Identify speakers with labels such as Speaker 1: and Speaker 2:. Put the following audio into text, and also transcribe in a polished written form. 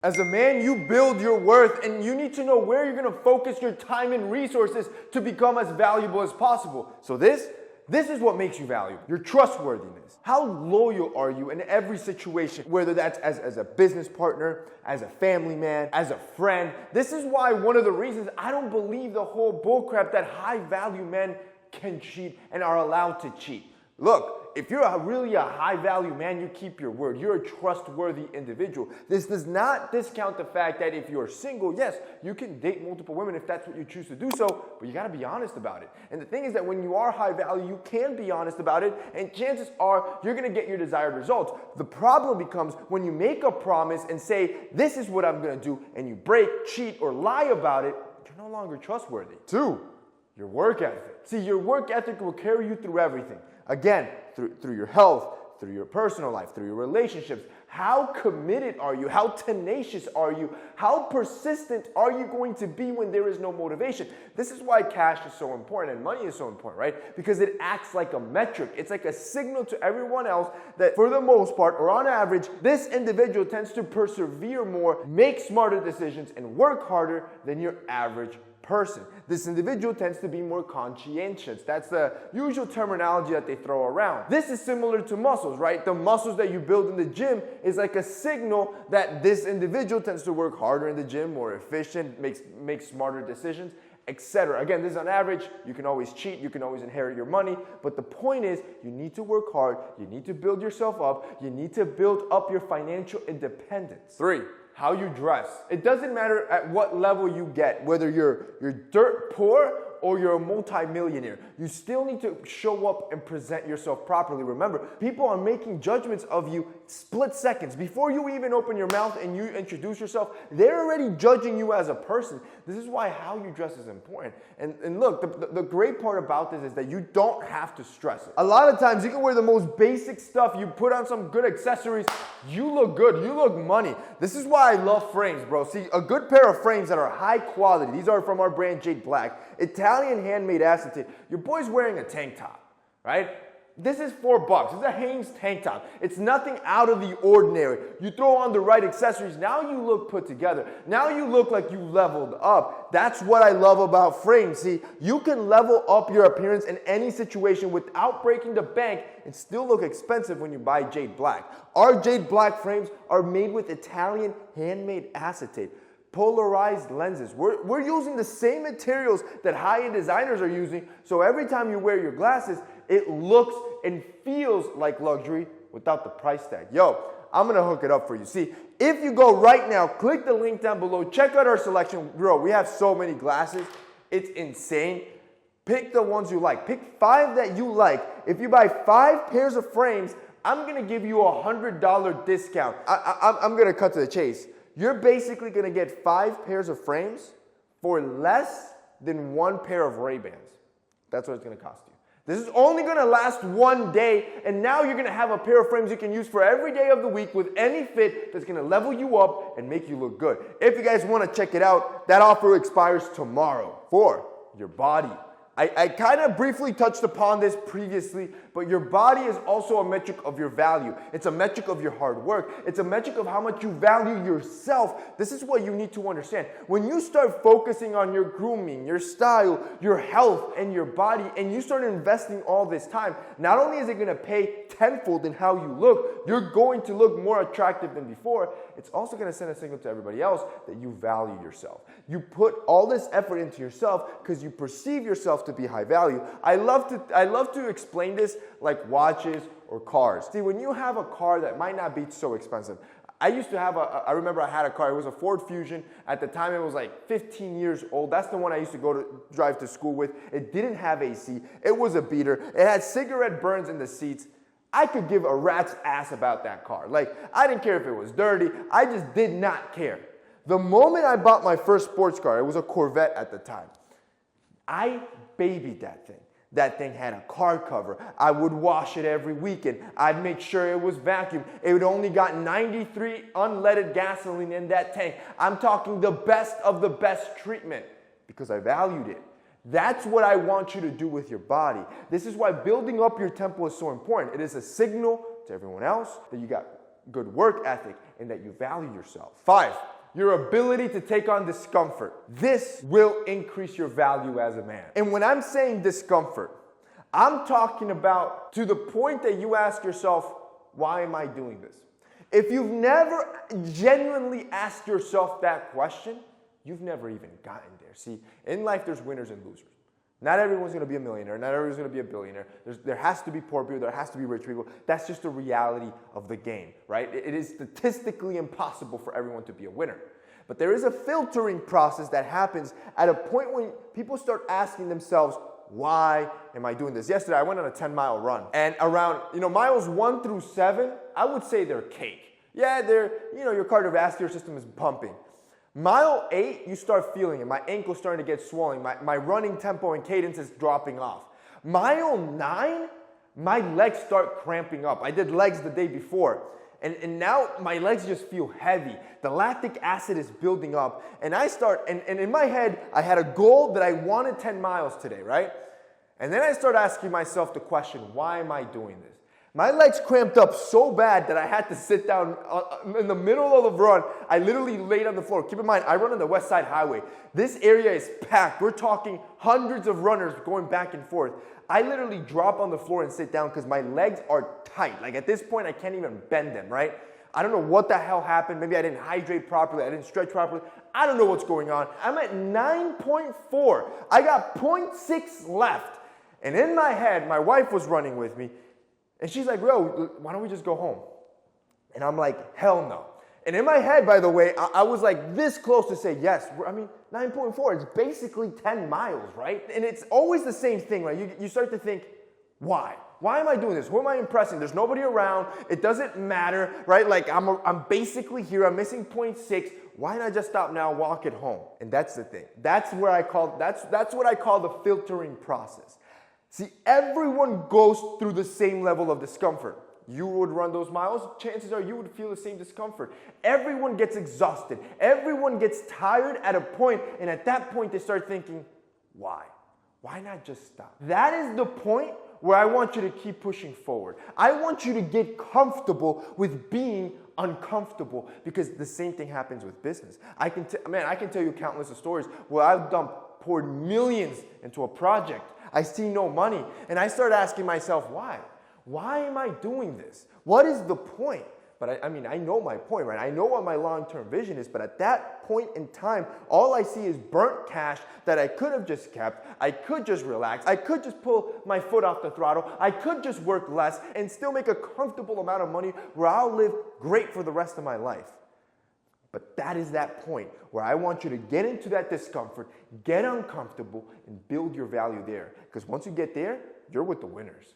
Speaker 1: As a man, you build your worth, and you need to know where you're going to focus your time and resources to become as valuable as possible. So this is what makes you valuable. Your trustworthiness. How loyal are you in every situation, whether that's as a business partner, as a family man, as a friend. This is why one of the reasons I don't believe the whole bullcrap that high value men can cheat and are allowed to cheat. Look, if you're really a high-value man, you keep your word. You're a trustworthy individual. This does not discount the fact that if you're single, yes, you can date multiple women if that's what you choose to do so, but you got to be honest about it. And the thing is that when you are high value, you can be honest about it, and chances are you're going to get your desired results. The problem becomes when you make a promise and say, this is what I'm going to do, and you break, cheat, or lie about it, you're no longer trustworthy. 2, your work ethic. See, your work ethic will carry you through everything. Again, through your health, through your personal life, through your relationships. How committed are you? How tenacious are you? How persistent are you going to be when there is no motivation? This is why cash is so important and money is so important, right? Because it acts like a metric. It's like a signal to everyone else that for the most part, or on average, this individual tends to persevere more, make smarter decisions, and work harder than your average person. This individual tends to be more conscientious. That's the usual terminology that they throw around. This is similar to muscles, right? The muscles that you build in the gym is like a signal that this individual tends to work harder in the gym, more efficient, makes smarter decisions, etc. Again, this is on average. You can always cheat. You can always inherit your money. But the point is, you need to work hard. You need to build yourself up. You need to build up your financial independence. 3, how you dress. It doesn't matter at what level you get, whether you're dirt poor or you're a multi-millionaire. You still need to show up and present yourself properly. Remember, people are making judgments of you split seconds. Before you even open your mouth and you introduce yourself, they're already judging you as a person. This is why how you dress is important. And look, the great part about this is that you don't have to stress it. A lot of times you can wear the most basic stuff, you put on some good accessories, you look good, you look money. This is why I love frames, bro. See, a good pair of frames that are high quality, these are from our brand Jade Black, Italian handmade acetate. Your boy's wearing a tank top, right? This is $4. It's a Hanes tank top. It's nothing out of the ordinary. You throw on the right accessories, now you look put together. Now you look like you leveled up. That's what I love about frames. See, you can level up your appearance in any situation without breaking the bank and still look expensive when you buy Jade Black. Our Jade Black frames are made with Italian handmade acetate. Polarized lenses. We're using the same materials that high-end designers are using, so every time you wear your glasses, it looks and feels like luxury without the price tag. Yo, I'm going to hook it up for you. See, if you go right now, click the link down below, check out our selection. Bro, we have so many glasses. It's insane. Pick the ones you like. Pick 5 that you like. If you buy 5 pairs of frames, I'm going to give you a $100 discount. I'm going to cut to the chase. You're basically going to get 5 pairs of frames for less than 1 pair of Ray-Bans. That's what it's going to cost you. This is only going to last 1 day, and now you're going to have a pair of frames you can use for every day of the week with any fit that's going to level you up and make you look good. If you guys want to check it out, that offer expires tomorrow. 4, your body. I kind of briefly touched upon this previously, but your body is also a metric of your value. It's a metric of your hard work. It's a metric of how much you value yourself. This is what you need to understand. When you start focusing on your grooming, your style, your health, and your body, and you start investing all this time, not only is it going to pay tenfold in how you look, you're going to look more attractive than before, it's also going to send a signal to everybody else that you value yourself. You put all this effort into yourself because you perceive yourself to be high value. I love to explain this like watches or cars. See, when you have a car that might not be so expensive, I used to have I remember I had a car, it was a Ford Fusion. At the time it was like 15 years old. That's the one I used to drive to school with. It didn't have AC. It was a beater. It had cigarette burns in the seats. I could give a rat's ass about that car. Like, I didn't care if it was dirty. I just did not care. The moment I bought my first sports car, it was a Corvette at the time, I babied that thing. That thing had a car cover. I would wash it every weekend. I'd make sure it was vacuumed. It would only got 93 unleaded gasoline in that tank. I'm talking the best of the best treatment because I valued it. That's what I want you to do with your body. This is why building up your temple is so important. It is a signal to everyone else that you got good work ethic, and that you value yourself. 5, your ability to take on discomfort. This will increase your value as a man. And when I'm saying discomfort, I'm talking about to the point that you ask yourself, why am I doing this? If you've never genuinely asked yourself that question, you've never even gotten there. See, in life there's winners and losers. Not everyone's going to be a millionaire. Not everyone's going to be a billionaire. There has to be poor people. There has to be rich people. That's just the reality of the game, right? It is statistically impossible for everyone to be a winner. But there is a filtering process that happens at a point when people start asking themselves, why am I doing this? Yesterday, I went on a 10-mile run. And around, miles 1 through 7, I would say they're cake. Yeah, your cardiovascular system is pumping. Mile 8, you start feeling it. My ankle's starting to get swollen. My running tempo and cadence is dropping off. Mile 9, my legs start cramping up. I did legs the day before. And now my legs just feel heavy. The lactic acid is building up. And in my head, I had a goal that I wanted 10 miles today, right? And then I start asking myself the question, why am I doing this? My legs cramped up so bad that I had to sit down in the middle of the run. I literally laid on the floor. Keep in mind, I run on the West Side Highway. This area is packed. We're talking hundreds of runners going back and forth. I literally drop on the floor and sit down because my legs are tight. Like at this point, I can't even bend them, right? I don't know what the hell happened. Maybe I didn't hydrate properly. I didn't stretch properly. I don't know what's going on. I'm at 9.4. I got 0.6 left. And in my head, my wife was running with me. And she's like, "Bro, why don't we just go home?" And I'm like, hell no. And in my head, by the way, I was like this close to say yes. 9.4, it's basically 10 miles, right? And it's always the same thing, right? You start to think, why? Why am I doing this? Who am I impressing? There's nobody around. It doesn't matter, right? Like I'm basically here. I'm missing 0.6. Why not just stop now, walk it home? And that's the thing. That's what I call the filtering process. See, everyone goes through the same level of discomfort. You would run those miles, chances are you would feel the same discomfort. Everyone gets exhausted. Everyone gets tired at a point, and at that point they start thinking, why? Why not just stop? That is the point where I want you to keep pushing forward. I want you to get comfortable with being uncomfortable, because the same thing happens with business. I can tell you countless of stories where I've poured millions into a project. I see no money, and I start asking myself, why? Why am I doing this? What is the point? But I know my point, right? I know what my long-term vision is, but at that point in time, all I see is burnt cash that I could have just kept. I could just relax. I could just pull my foot off the throttle. I could just work less and still make a comfortable amount of money where I'll live great for the rest of my life. But that is that point where I want you to get into that discomfort, get uncomfortable, and build your value there. Because once you get there, you're with the winners.